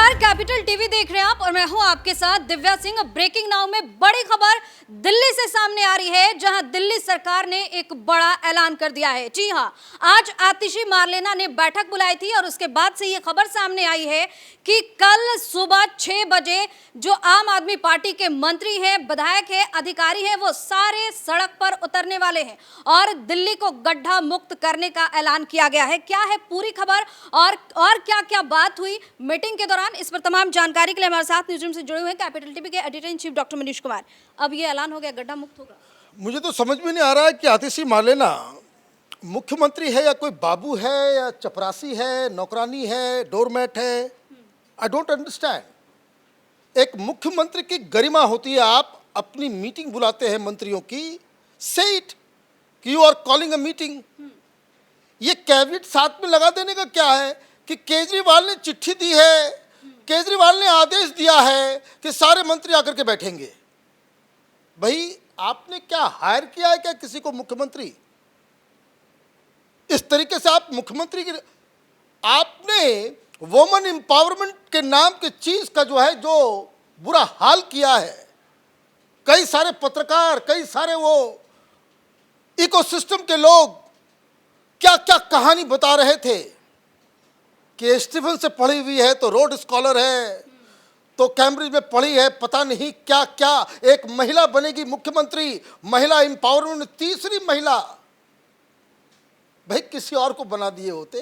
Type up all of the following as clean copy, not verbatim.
नमस्कार, capital TV देख रहे हैं आप और मैं हूं आपके साथ दिव्या सिंह। ब्रेकिंग नाउ में बड़ी खबर दिल्ली से सामने आ रही है, जहां दिल्ली सरकार ने एक बड़ा ऐलान कर दिया है। जी हां, आज आतिशी मार्लेना ने बैठक बुलाई थी और उसके बाद से ये खबर सामने आई है कि कल सुबह 6 बजे जो आम आदमी पार्टी के मंत्री हैं, विधायक हैं, अधिकारी हैं, वो सारे सड़क पर उतरने वाले हैं और दिल्ली को गड्ढा मुक्त करने का ऐलान किया गया है। क्या है पूरी खबर और क्या क्या बात हुई मीटिंग के दौरान, इस पर तमाम जानकारी के लिए हमारे साथ न्यूज़ रूम से जुड़े हुए हैं कैपिटल टीवी के editor in chief doctor Manish Kumar. अब ये ऐलान हो गया, गड्ढा मुक्त होगा। मुझे तो समझ में नहीं आ रहा है कि आतिशी मार्लेना मुख्यमंत्री है या कोई बाबू है या चपरासी है, नौकरानी है, डोरमैट है। I don't understand. एक मुख्यमंत्री की गरिमा होती है, आप अपनी मीटिंग बुलाते हैं मंत्रियों की, से इट कि you are calling a meeting. ये कैबिनेट साथ में लगा देने का क्या है कि केजरीवाल ने चिट्ठी दी है, केजरीवाल ने आदेश दिया है कि सारे मंत्री आकर के बैठेंगे। भाई आपने क्या हायर किया है क्या किसी को मुख्यमंत्री? इस तरीके से आप मुख्यमंत्री की आपने वुमेन एम्पावरमेंट के नाम की चीज का जो बुरा हाल किया है। कई सारे पत्रकार, कई सारे वो इकोसिस्टम के लोग क्या क्या कहानी बता रहे थे कि स्टीफन से पढ़ी हुई है तो रोड स्कॉलर है, तो कैम्ब्रिज में पढ़ी है, पता नहीं क्या क्या, एक महिला बनेगी मुख्यमंत्री, महिला एम्पावरमेंट, तीसरी महिला। भाई किसी और को बना दिए होते।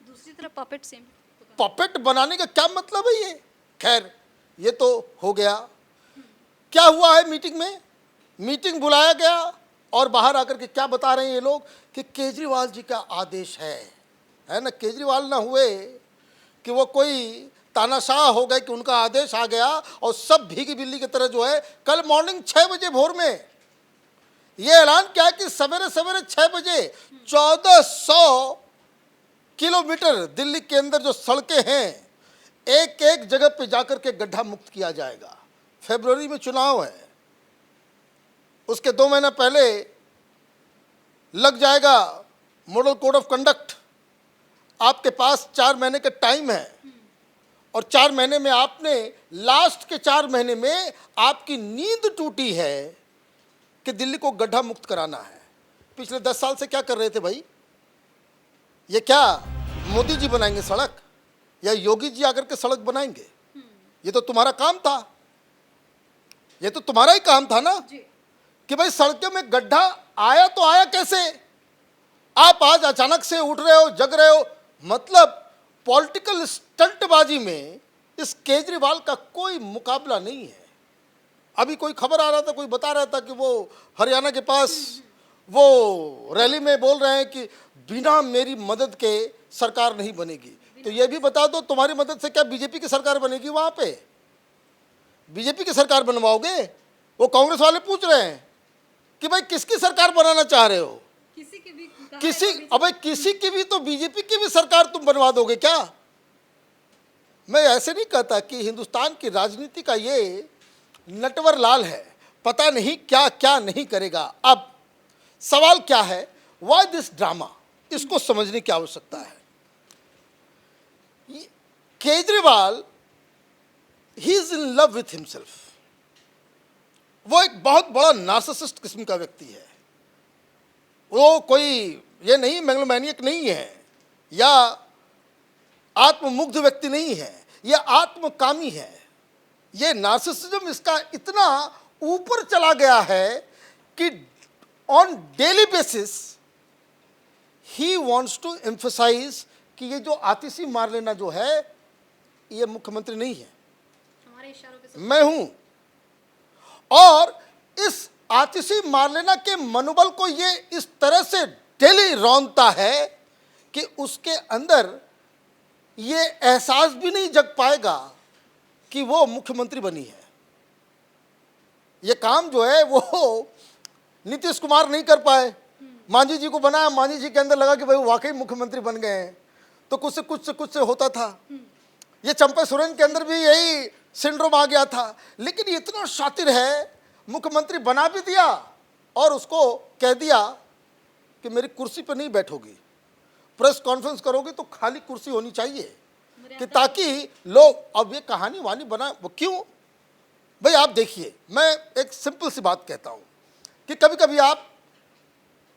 दूसरी तरफ पपेट सेम पपेट बनाने का क्या मतलब है ये? खैर ये तो हो गया। क्या हुआ है मीटिंग में? मीटिंग बुलाया गया और बाहर आकर के क्या बता रहे हैं ये लोग कि केजरीवाल जी का आदेश है ना। केजरीवाल ना हुए कि वो कोई तानाशाह हो गए कि उनका आदेश आ गया और सब भीगी बिल्ली की तरह कल मॉर्निंग 6 बजे भोर में ये ऐलान किया कि सवेरे सवेरे 6 बजे 1400 किलोमीटर दिल्ली के अंदर जो सड़कें हैं, एक एक जगह पे जाकर के गड्ढा मुक्त किया जाएगा। फरवरी में चुनाव है, उसके 2 महीना पहले लग जाएगा मॉडल कोड ऑफ कंडक्ट। आपके पास 4 महीने का टाइम है और 4 महीने में आपने लास्ट के 4 महीने में आपकी नींद टूटी है कि दिल्ली को गड्ढा मुक्त कराना है। पिछले 10 साल से क्या कर रहे थे भाई? ये क्या मोदी जी बनाएंगे सड़क या योगी जी आकर के सड़क बनाएंगे? ये तो तुम्हारा काम था, ये तो तुम्हारा ही काम था ना कि भाई सड़कों में गड्ढा आया तो आया कैसे? आप आज अचानक से उठ रहे हो, जग रहे हो। मतलब पॉलिटिकल स्टंटबाजी में इस केजरीवाल का कोई मुकाबला नहीं है। अभी कोई खबर आ रहा था, कोई बता रहा था कि वो हरियाणा के पास वो रैली में बोल रहे हैं कि बिना मेरी मदद के सरकार नहीं बनेगी। तो ये भी बता दो, तुम्हारी मदद से क्या बीजेपी की सरकार बनेगी? वहां पे बीजेपी की सरकार बनवाओगे? वो कांग्रेस वाले पूछ रहे हैं कि भाई किसकी सरकार बनाना चाह रहे हो? किसी की भी तो बीजेपी की भी सरकार तुम बनवा दोगे क्या? मैं ऐसे नहीं कहता कि हिंदुस्तान की राजनीति का ये नटवर लाल है, पता नहीं क्या क्या नहीं करेगा। अब सवाल क्या है, व्हाई दिस ड्रामा? इसको समझने की आवश्यकता है। Kejriwal he is in love with himself. वो एक बहुत बड़ा नार्सिसिस्ट किस्म का व्यक्ति है। वो कोई ये नहीं मेगलोमैनियक नहीं है या आत्ममुग्ध व्यक्ति नहीं है, यह आत्मकामी है। ये नार्सिसिज्म इसका इतना ऊपर चला गया है कि on daily basis he wants to emphasise कि ये जो आतिशी मार्लेना जो है ये मुख्यमंत्री नहीं है, हमारे इशारों पे मैं हूं। और इस आतिशी मार्लेना के मनोबल को ये इस तरह से डेली रौंदता है कि उसके अंदर ये एहसास भी नहीं जग पाएगा कि वो मुख्यमंत्री बनी है। ये काम जो है वो नीतीश कुमार नहीं कर पाए, मांझी जी को बनाया, मांझी जी के अंदर लगा कि भाई वाकई मुख्यमंत्री बन गए हैं, तो कुछ से होता था। ये चंपा सोरेन के अंदर भी यही सिंड्रोम आ गया था। लेकिन ये इतना शातिर है, मुख्यमंत्री बना भी दिया और उसको कह दिया कि मेरी कुर्सी पर नहीं बैठोगी, प्रेस कॉन्फ्रेंस करोगे तो खाली कुर्सी होनी चाहिए। कि ताकि लोग, अब ये कहानी वानी बना, वो क्यों भाई? आप देखिए, मैं एक सिंपल सी बात कहता हूं कि कभी कभी आप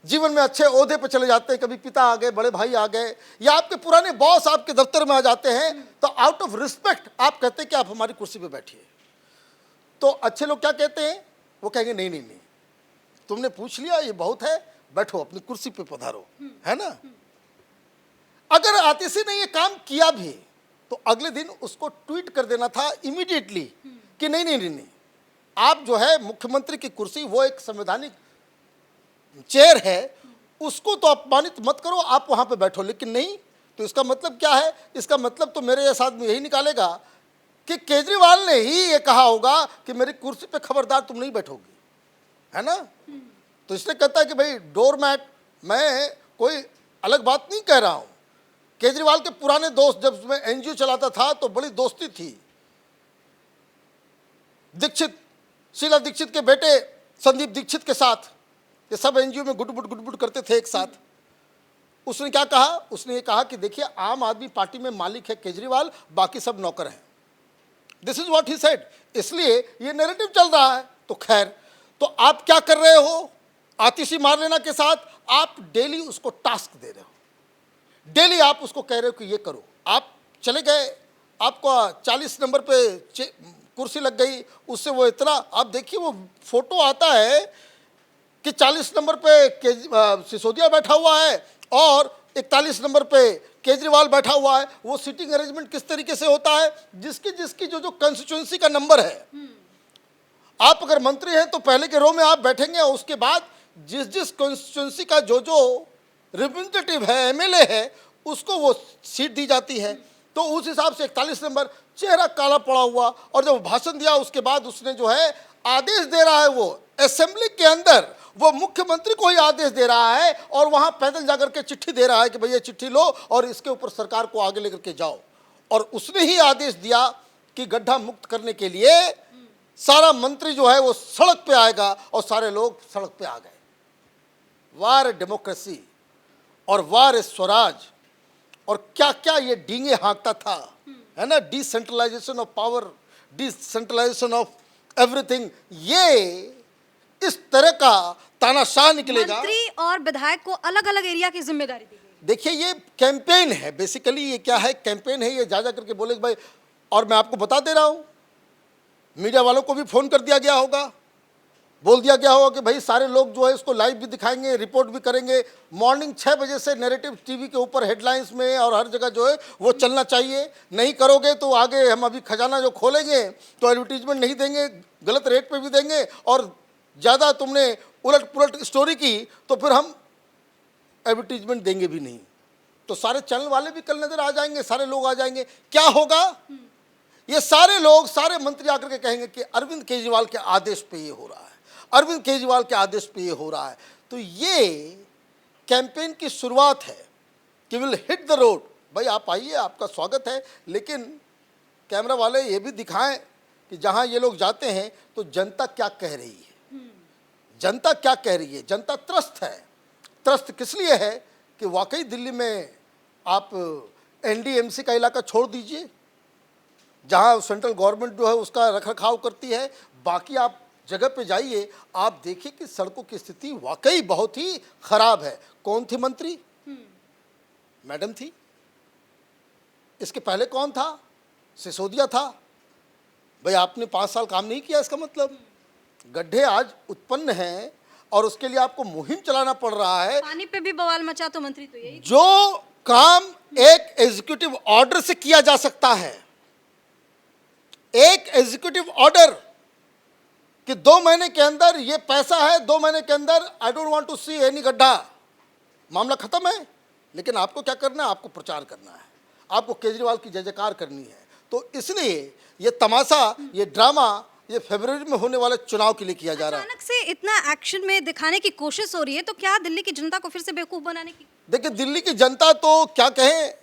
जीवन में अच्छे ओहदे पर चले जाते हैं, कभी पिता आ गए, बड़े भाई आ गए, या आपके पुराने बॉस आपके दफ्तर में आ जाते हैं, तो आउट ऑफ रिस्पेक्ट आप कहते हैं कि आप हमारी कुर्सी पे बैठिए। तो अच्छे लोग क्या कहते हैं? वो कहेंगे नहीं नहीं नहीं, तुमने पूछ लिया, ये बहुत है, बैठो अपनी कुर्सी पे पधारो, है ना। अगर आतिशी ने ये काम किया भी तो अगले दिन उसको ट्वीट कर देना था इमीडिएटली कि नहीं नहीं नहीं नहीं, आप जो है मुख्यमंत्री की कुर्सी, वो एक संवैधानिक चेयर है, उसको तो अपमानित मत करो, आप वहां पे बैठो। लेकिन नहीं, तो इसका मतलब क्या है? इसका मतलब तो मेरे जैसा आदमी यही निकालेगा कि केजरीवाल ने ही ये कहा होगा कि मेरी कुर्सी पे खबरदार तुम नहीं बैठोगी, है ना। तो इसलिए कहता है कि भाई डोरमैट, मैं कोई अलग बात नहीं कह रहा हूं। केजरीवाल के पुराने दोस्त, जब मैं एनजीओ चलाता था तो बड़ी दोस्ती थी। दीक्षित, शीला दीक्षित के बेटे संदीप दीक्षित के साथ ये सब एनजीओ में गुटबुट करते थे एक साथ। उसने क्या कहा? उसने ये कहा कि देखिए, आम आदमी पार्टी में मालिक है केजरीवाल, बाकी सब नौकर हैं। This is what he said. इसलिए ये नैरेटिव चल रहा है। तो खैर, तो आप क्या कर रहे हो? आतिशी मार लेना के साथ आप डेली उसको टास्क दे रहे हो, डेली आप उसको कह रहे हो कि ये करो। आप चले गए, आपको 40 नंबर पे कुर्सी लग गई, उससे वो इतना, आप देखिए वो फोटो आता है कि 40 नंबर पे सिसोदिया बैठा हुआ है और 41 नंबर पे केजरीवाल बैठा हुआ है। वो सीटिंग अरेंजमेंट किस तरीके से होता है? जिसकी जिसकी जो जो कंस्टिट्यूएंसी का नंबर है, आप अगर मंत्री हैं तो पहले के रो में आप बैठेंगे, और उसके बाद जिस जिस कॉन्स्टिट्यूंसी का जो जो रिप्रेजेंटेटिव है, एमएलए है, उसको वो सीट दी जाती है। तो उस हिसाब से 41 नंबर, चेहरा काला पड़ा हुआ, और जब भाषण दिया उसके बाद उसने जो है आदेश दे रहा है, वो असेंबली के अंदर वो मुख्यमंत्री को ही आदेश दे रहा है, और वहां पैदल जाकर के चिट्ठी दे रहा है कि भैया चिट्ठी लो और इसके ऊपर सरकार को आगे लेकर के जाओ। और उसने ही आदेश दिया कि गड्ढा मुक्त करने के लिए सारा मंत्री जो है वो सड़क पे आएगा, और सारे लोग सड़क पे आ गए। वार डेमोक्रेसी और वार स्वराज, और क्या क्या ये डींगे हाँकता था, है ना। Decentralisation of power, decentralisation of everything, ये इस तरह का तानाशाह निकलेगा। मंत्री और विधायक को अलग अलग एरिया की जिम्मेदारी दी गई। देखिए, ये कैंपेन है बेसिकली। ये क्या है? कैंपेन है। ये जा करके बोले भाई, और मैं आपको बता दे रहा हूं, मीडिया वालों को भी फोन कर दिया गया होगा, बोल दिया गया होगा कि भाई सारे लोग जो है इसको लाइव भी दिखाएंगे, रिपोर्ट भी करेंगे। मॉर्निंग 6 बजे से नैरेटिव टीवी के ऊपर हेडलाइंस में और हर जगह जो है वो चलना चाहिए। नहीं करोगे तो आगे हम अभी खजाना जो खोलेंगे तो एडवर्टीजमेंट नहीं देंगे, गलत रेट पे भी देंगे, और ज़्यादा तुमने उलट पुलट स्टोरी की तो फिर हम एडवर्टीजमेंट देंगे भी नहीं। तो सारे चैनल वाले भी कल नजर आ जाएंगे, सारे लोग आ जाएंगे। क्या होगा? ये सारे लोग, सारे मंत्री आकर के कहेंगे कि अरविंद केजरीवाल के आदेश पे ये हो रहा है, अरविंद केजरीवाल के आदेश पे ये हो रहा है। तो ये कैंपेन की शुरुआत है कि विल हिट द रोड। भाई आप आइए, आपका स्वागत है, लेकिन कैमरा वाले ये भी दिखाएं कि जहां ये लोग जाते हैं तो जनता क्या कह रही है। जनता क्या कह रही है? जनता त्रस्त है। त्रस्त किस लिए है? कि वाकई दिल्ली में आप एनडीएमसी का इलाका छोड़ दीजिए, जहां सेंट्रल गवर्नमेंट जो है उसका रखरखाव करती है, बाकी आप जगह पे जाइए, आप देखिए कि सड़कों की स्थिति वाकई बहुत ही खराब है। कौन थी मंत्री? मैडम थी। इसके पहले कौन था? सिसोदिया था। भाई आपने 5 साल काम नहीं किया, इसका मतलब गड्ढे आज उत्पन्न हैं, और उसके लिए आपको मुहिम चलाना पड़ रहा है। पानी पे भी बवाल मचा तो मंत्री तो यही। जो काम एक एग्जीक्यूटिव ऑर्डर से किया जा सकता है, एक एग्जीक्यूटिव ऑर्डर कि 2 महीने के अंदर ये पैसा है, 2 महीने के अंदर I don't want to see any गड्ढा, मामला खत्म है। लेकिन आपको क्या करना है? आपको प्रचार करना है, आपको केजरीवाल की जय जयकार करनी है। तो इसलिए ये तमाशा, ये ड्रामा, ये फरवरी में होने वाले चुनाव के लिए किया जा रहा है। अचानक से इतना एक्शन में दिखाने की कोशिश हो रही है, तो क्या दिल्ली की जनता को फिर से बेवकूफ बनाने की? देखिए, दिल्ली की जनता तो क्या कहें,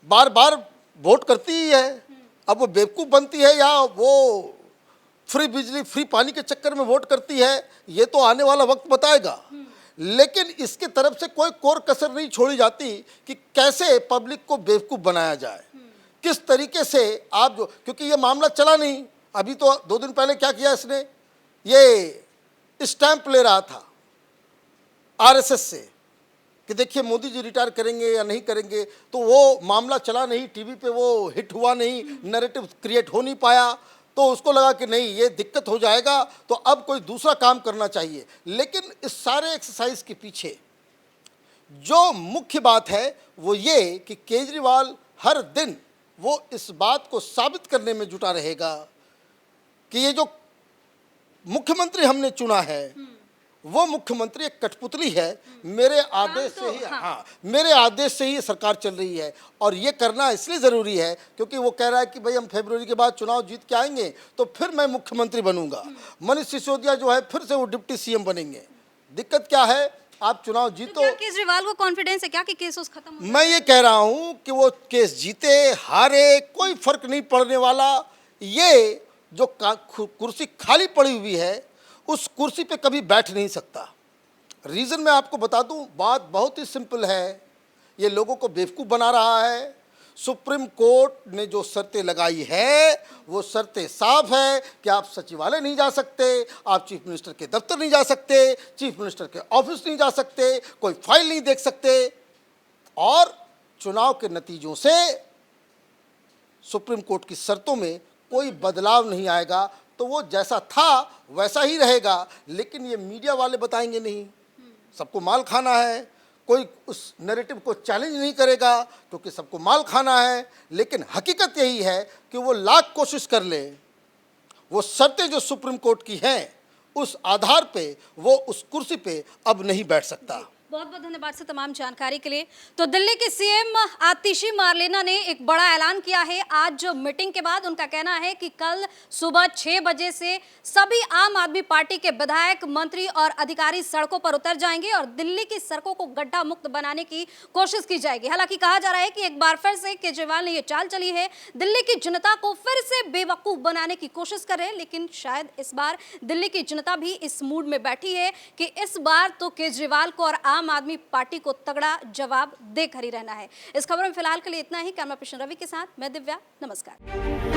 बार बार वोट करती ही है। अब वो बेवकूफ बनती है या वो फ्री बिजली, फ्री पानी के चक्कर में वोट करती है, ये तो आने वाला वक्त बताएगा। लेकिन इसकी तरफ से कोई कोर कसर नहीं छोड़ी जाती कि कैसे पब्लिक को बेवकूफ बनाया जाए, किस तरीके से आप जो, क्योंकि ये मामला चला नहीं, अभी तो 2 दिन पहले क्या किया इसने, ये स्टैंप ले रहा था आरएसएस से कि देखिए मोदी जी रिटायर करेंगे या नहीं करेंगे, तो वो मामला चला नहीं, टीवी पे वो हिट हुआ नहीं, नैरेटिव क्रिएट हो नहीं पाया, तो उसको लगा कि नहीं ये दिक्कत हो जाएगा, तो अब कोई दूसरा काम करना चाहिए। लेकिन इस सारे एक्सरसाइज के पीछे जो मुख्य बात है वो ये कि केजरीवाल हर दिन वो इस बात को साबित करने में जुटा रहेगा कि ये जो मुख्यमंत्री हमने चुना है वो मुख्यमंत्री एक कठपुतली है, मेरे आदेश से ही, हाँ, मेरे आदेश से ही ये सरकार चल रही है। और ये करना इसलिए ज़रूरी है क्योंकि वो कह रहा है कि भाई हम फरवरी के बाद चुनाव जीत के आएंगे तो फिर मैं मुख्यमंत्री बनूंगा, मनीष सिसोदिया जो है फिर से वो डिप्टी सीएम बनेंगे। दिक्कत क्या है, आप चुनाव जीतो। तो क्या केजरीवाल को कॉन्फिडेंस है क्या कि केस उस खत्म हो? मैं ये कह रहा हूं कि वो केस जीते हारे कोई फर्क नहीं पड़ने वाला। ये जो कुर्सी खाली पड़ी हुई है उस कुर्सी पे कभी बैठ नहीं सकता। रीज़न मैं आपको बता दूं, बात बहुत ही सिंपल है, ये लोगों को बेवकूफ़ बना रहा है। सुप्रीम कोर्ट ने जो शर्तें लगाई है वो शर्तें साफ है कि आप सचिवालय नहीं जा सकते, आप चीफ मिनिस्टर के दफ्तर नहीं जा सकते, चीफ मिनिस्टर के ऑफिस नहीं जा सकते, कोई फाइल नहीं देख सकते, और चुनाव के नतीजों से सुप्रीम कोर्ट की शर्तों में कोई बदलाव नहीं आएगा, तो वो जैसा था वैसा ही रहेगा। लेकिन ये मीडिया वाले बताएंगे नहीं, सबको माल खाना है, कोई उस नैरेटिव को चैलेंज नहीं करेगा क्योंकि सबको माल खाना है। लेकिन हकीकत यही है कि वो लाख कोशिश कर ले, वो शर्तें जो सुप्रीम कोर्ट की हैं उस आधार पे वो उस कुर्सी पे अब नहीं बैठ सकता। बहुत बहुत धन्यवाद सर तमाम जानकारी के लिए। तो दिल्ली के सीएम आतिशी मार्लेना ने एक बड़ा ऐलान किया है आज मीटिंग के बाद। उनका कहना है कि कल सुबह 6 बजे से सभी आम आदमी पार्टी के विधायक, मंत्री और अधिकारी सड़कों पर उतर जाएंगे और दिल्ली की सड़कों को गड्ढा मुक्त बनाने की कोशिश की जाएगी। हालांकि कहा जा रहा है कि एक बार फिर से केजरीवाल ने यह चाल चली है, दिल्ली की जनता को फिर से बेवकूफ बनाने की कोशिश कर रहे हैं। लेकिन शायद इस बार दिल्ली की जनता भी इस मूड में बैठी है कि इस बार तो केजरीवाल को और आम आदमी पार्टी को तगड़ा जवाब देकर ही रहना है। इस खबर में फिलहाल के लिए इतना ही। कैमरा पर्सन रवि के साथ मैं दिव्या, नमस्कार।